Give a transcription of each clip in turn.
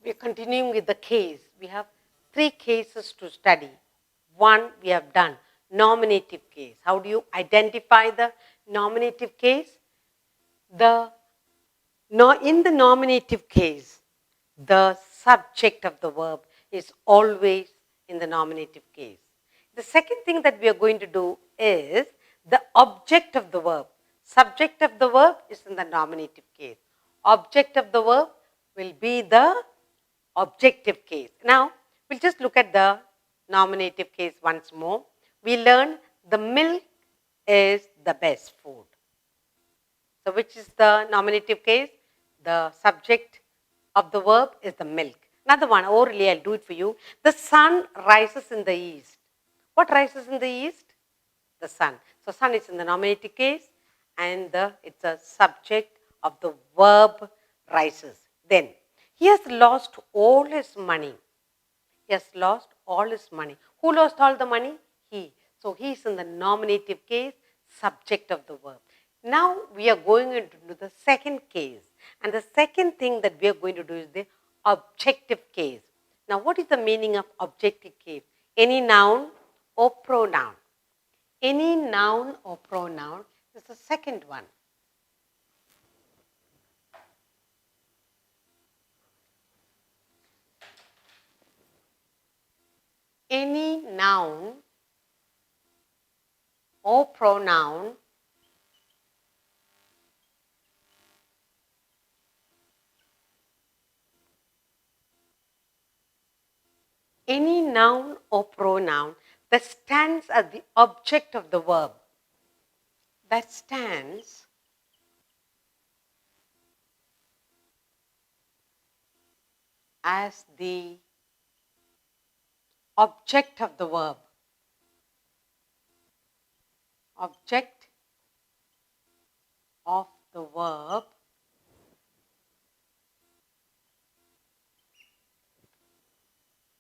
We are continuing with the case. We have 3 cases to study. One we have done, nominative case. How do you identify the nominative case? In the nominative case, the subject of the verb is always in the nominative case. The second thing that we are going to do is the object of the verb. Subject of the verb is in the nominative case. Object of the verb will be the objective case. Now, we'll just look at the nominative case once more. We learned the milk is the best food. So, which is the nominative case? The subject of the verb is the milk. Another one, orally I'll do it for you. The sun rises in the east. What rises in the east? The sun. So, sun is in the nominative case and it's a subject of the verb rises. Then, he has lost all his money. He has lost all his money. Who lost all the money? He. So, he is in the nominative case, subject of the verb. Now, we are going into the second case. And the second thing that we are going to do is the objective case. Now, what is the meaning of objective case? Any noun or pronoun. Any noun or pronoun is the second one. Any noun or pronoun that stands as the object of the verb, that stands as the object of the verb. Object of the verb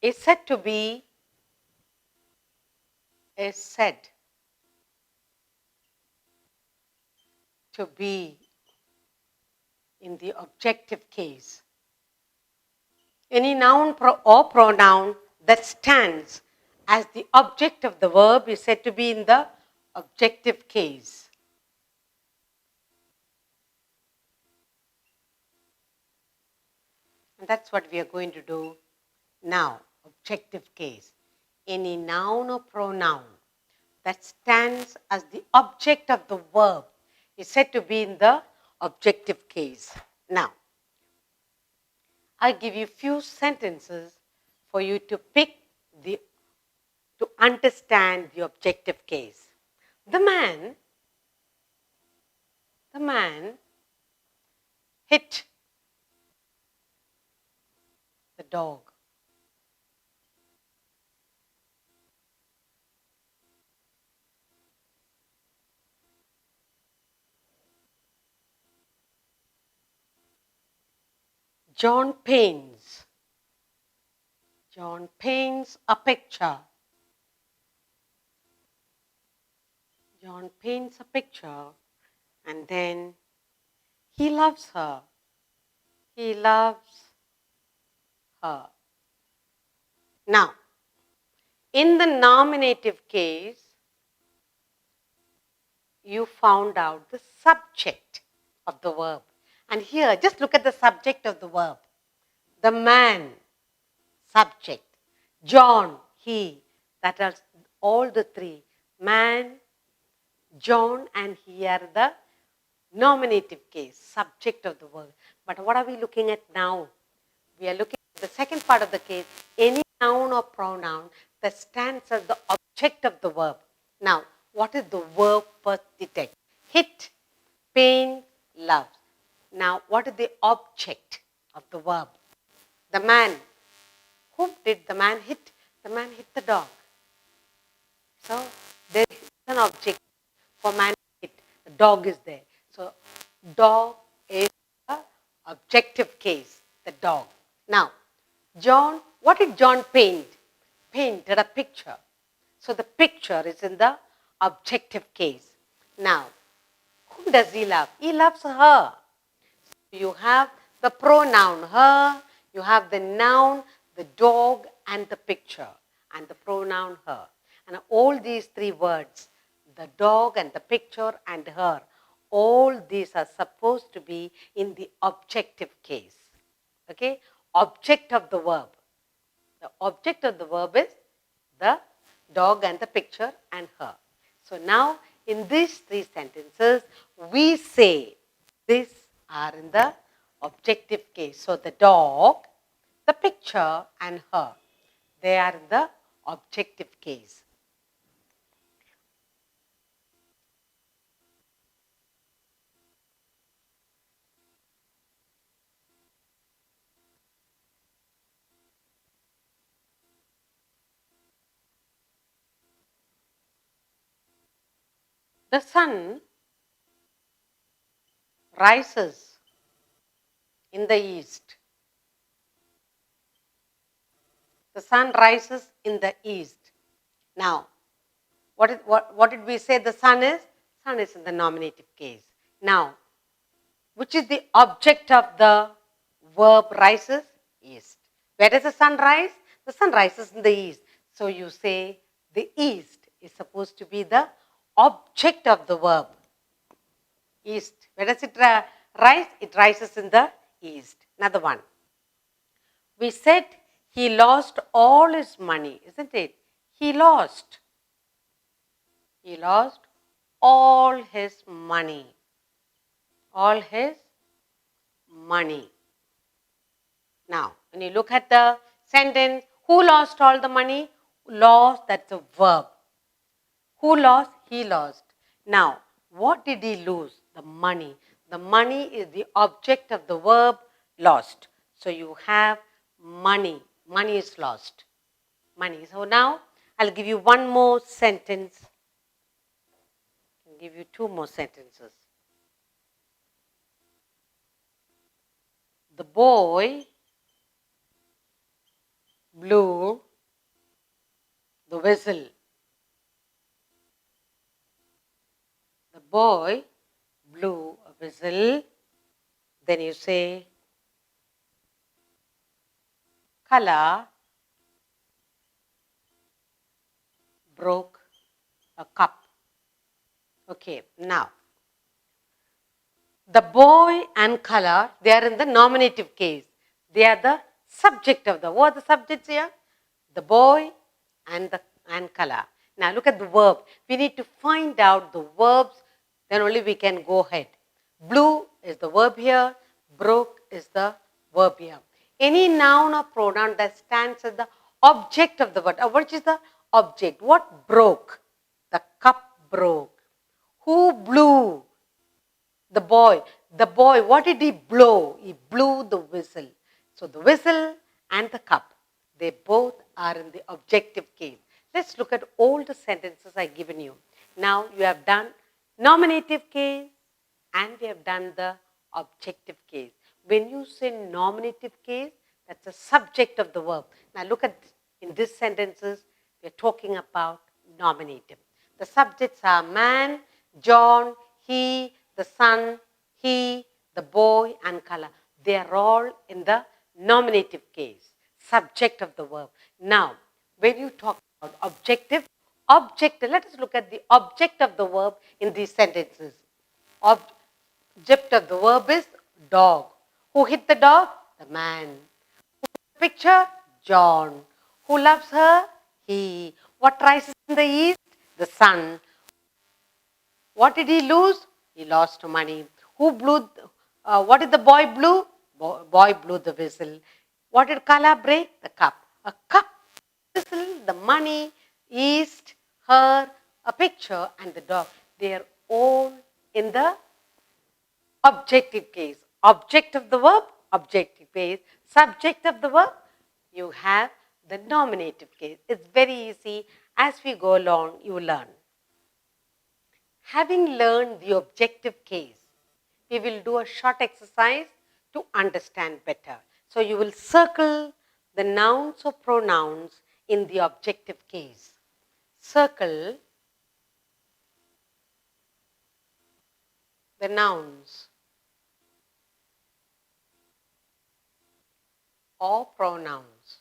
is said to be in the objective case. Any noun or pronoun that stands as the object of the verb is said to be in the objective case. And that's what we are going to do now, objective case. Any noun or pronoun that stands as the object of the verb is said to be in the objective case. Now, I give you few sentences for you to to understand the objective case. The man hit the dog. John paints a picture. John paints a picture and then he loves her. He loves her. Now, in the nominative case, you found out the subject of the verb. And here, just look at the subject of the verb. The man, subject. John, he. That are all the three. Man, John, and he are the nominative case, subject of the verb. But what are we looking at now? We are looking at the second part of the case, any noun or pronoun that stands as the object of the verb. Now, what is the verb first detect? Hit, pain, love. Now, what is the object of the verb? The man. Whom did the man hit? The man hit the dog. So, there is an object for man to hit. The dog is there. So, dog is the objective case, the dog. Now, John, what did John paint? Painted a picture. So, the picture is in the objective case. Now, whom does he love? He loves her. You have the pronoun her, You have the noun, the dog, and the picture, and the pronoun her. And all these three words, the dog and the picture and her, all these are supposed to be in the objective case. Okay? Object of the verb. The object of the verb is the dog and the picture and her. So now in these three sentences, we say these are in the objective case. So the dog, the picture and her, they are in the objective case. The sun rises in the east. The sun rises in the east. Now, what did we say the sun is? Sun is in the nominative case. Now, which is the object of the verb rises? East. Where does the sun rise? The sun rises in the east. So you say the east is supposed to be the object of the verb. East. Where does it rise? It rises in the east. Another one. We said he lost all his money, isn't it? He lost. He lost all his money. All his money. Now, when you look at the sentence, who lost all the money? Lost, that's a verb. Who lost? He lost. Now, what did he lose? The money. The money is the object of the verb lost. So you have money. Money is lost. Money. So now, I'll give you one more sentence. I'll give you two more sentences. The boy blew the whistle. The boy blew a whistle. Then you say, Kala broke a cup. Okay, now, the boy and Kala, they are in the nominative case. They are the subject of the, what are the subjects here? The boy and Kala. Now look at the verb. We need to find out the verbs, then only we can go ahead. Blew is the verb here, broke is the verb here. Any noun or pronoun that stands as the object of the word. Which is the object? What broke? The cup broke. Who blew? The boy. The boy, what did he blow? He blew the whistle. So the whistle and the cup, they both are in the objective case. Let's look at all the sentences I've given you. Now you have done nominative case and we have done the objective case. When you say nominative case, that's the subject of the verb. Now look at in these sentences, we're talking about nominative. The subjects are man, John, he, the son, he, the boy, and Kala. They are all in the nominative case, subject of the verb. Now, when you talk about objective, let us look at the object of the verb in these sentences. Object of the verb is dog. Who hit the dog? The man. Who hit the picture? John. Who loves her? He. What rises in the east? The sun. What did he lose? He lost money. Who blew? What did the boy blew? Boy blew the whistle. What did Kala break? The cup. A cup, whistle, the money, east, her, a picture, and the dog. They are all in the objective case. Object of the verb, objective case. Subject of the verb, you have the nominative case. It's very easy. As we go along, you learn. Having learned the objective case, we will do a short exercise to understand better. So you will circle the nouns or pronouns in the objective case. Circle the nouns or pronouns.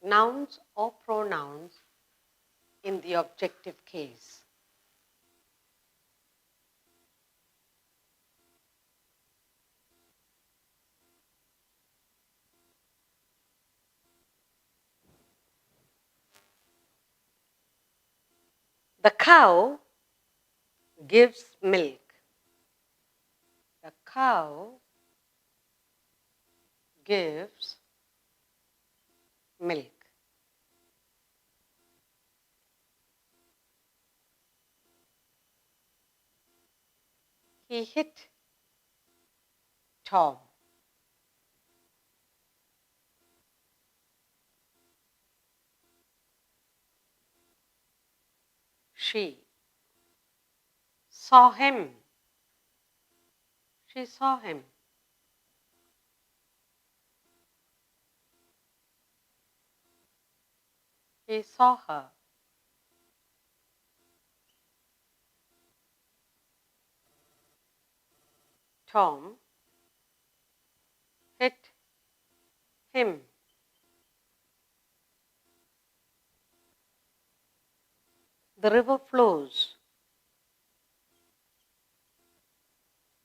Nouns or pronouns in the objective case. The cow gives milk. The cow gives milk. He hit Tom. She saw him. She saw him. He saw her. Tom hit him. The river flows.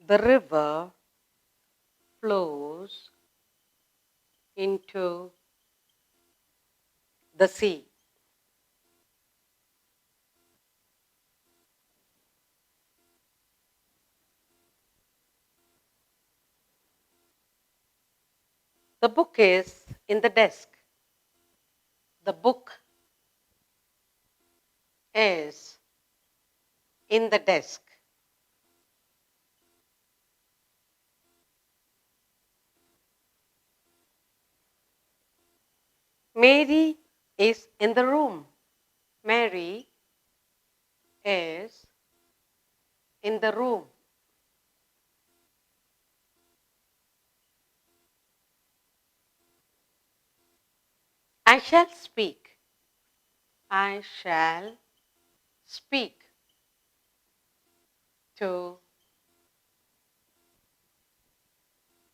The river flows into the sea. The book is in the desk. The book is in the desk. Mary is in the room. Mary is in the room. I shall speak. I shall speak to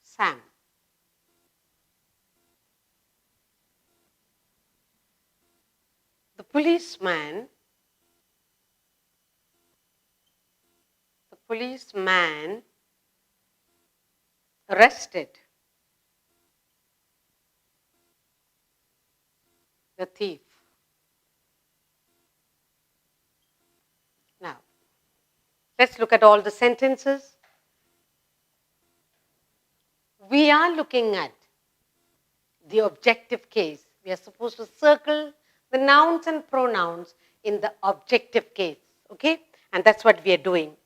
Sam. The policeman arrested the thief. Now, let's look at all the sentences. We are looking at the objective case. We are supposed to circle the nouns and pronouns in the objective case. Okay? And that's what we are doing.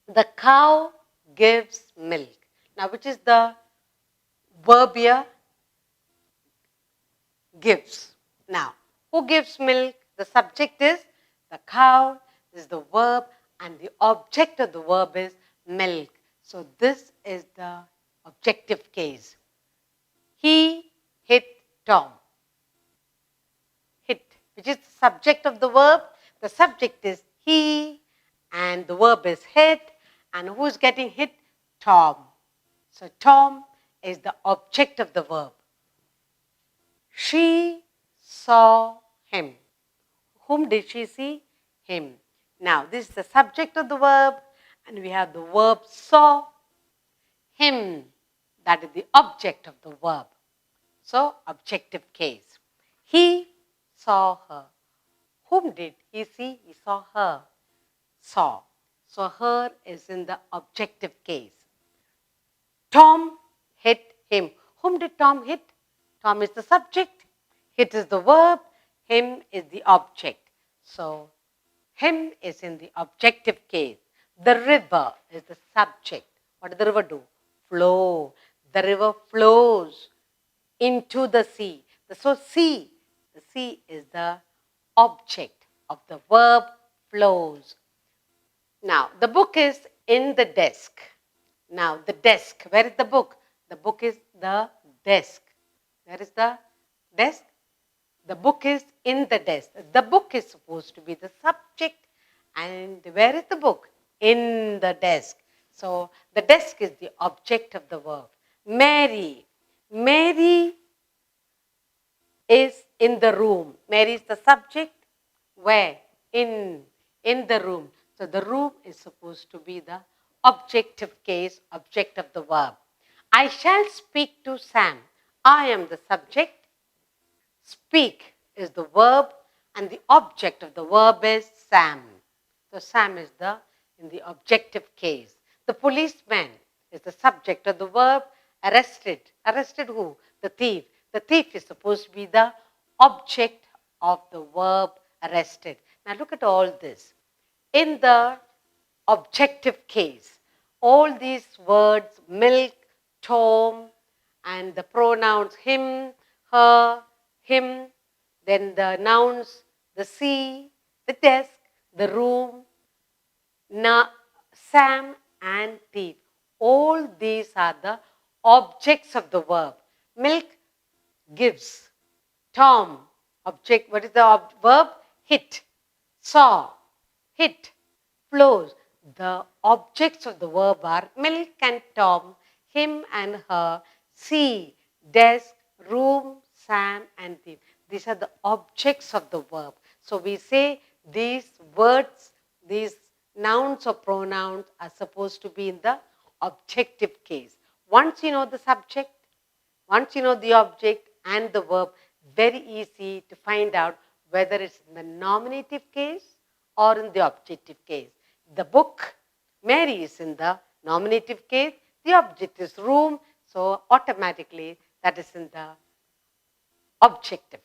The cow gives milk. Now, which is the verb here? Gives. Now, who gives milk? The subject is the cow, this is the verb, and the object of the verb is milk. So, this is the objective case. He hit Tom. Hit, which is the subject of the verb. The subject is he, and the verb is hit. And who is getting hit? Tom. So, Tom is the object of the verb. She saw him. Whom did she see? Him. Now, this is the subject of the verb, and we have the verb saw. Him, that is the object of the verb. So, objective case. He saw her. Whom did he see? He saw her. Saw. So, her is in the objective case. Tom hit him. Whom did Tom hit? Tom is the subject. Hit is the verb. Him is the object. So, him is in the objective case. The river is the subject. What does the river do? Flow. The river flows into the sea. So, sea. The sea is the object of the verb flows. Now, the book is in the desk. Now, the desk. Where is the book? The book is the desk. Where is the desk? The book is in the desk. The book is supposed to be the subject. And where is the book? In the desk. So the desk is the object of the verb. Mary. Mary is in the room. Mary is the subject. Where? In the room. So the room is supposed to be the objective case, object of the verb. I shall speak to Sam. I am the subject. Speak is the verb and the object of the verb is Sam. So Sam is in the objective case. The policeman is the subject of the verb. Arrested. Arrested who? The thief. The thief is supposed to be the object of the verb arrested. Now look at all this. In the objective case, all these words, milk, Tom, and the pronouns him, her, him, then the nouns, the sea, the desk, the room, Sam, and thief. All these are the objects of the verb. Milk gives. Tom, object, what is the verb? Hit. Saw, hit, flows. The objects of the verb are milk and Tom, him and her, sea, desk, room, Sam and thief. These are the objects of the verb. So we say these words, these nouns or pronouns are supposed to be in the objective case. Once you know the subject, once you know the object and the verb, very easy to find out whether it's in the nominative case or in the objective case. The book, Mary, is in the nominative case. The object is room, so automatically that is in the objective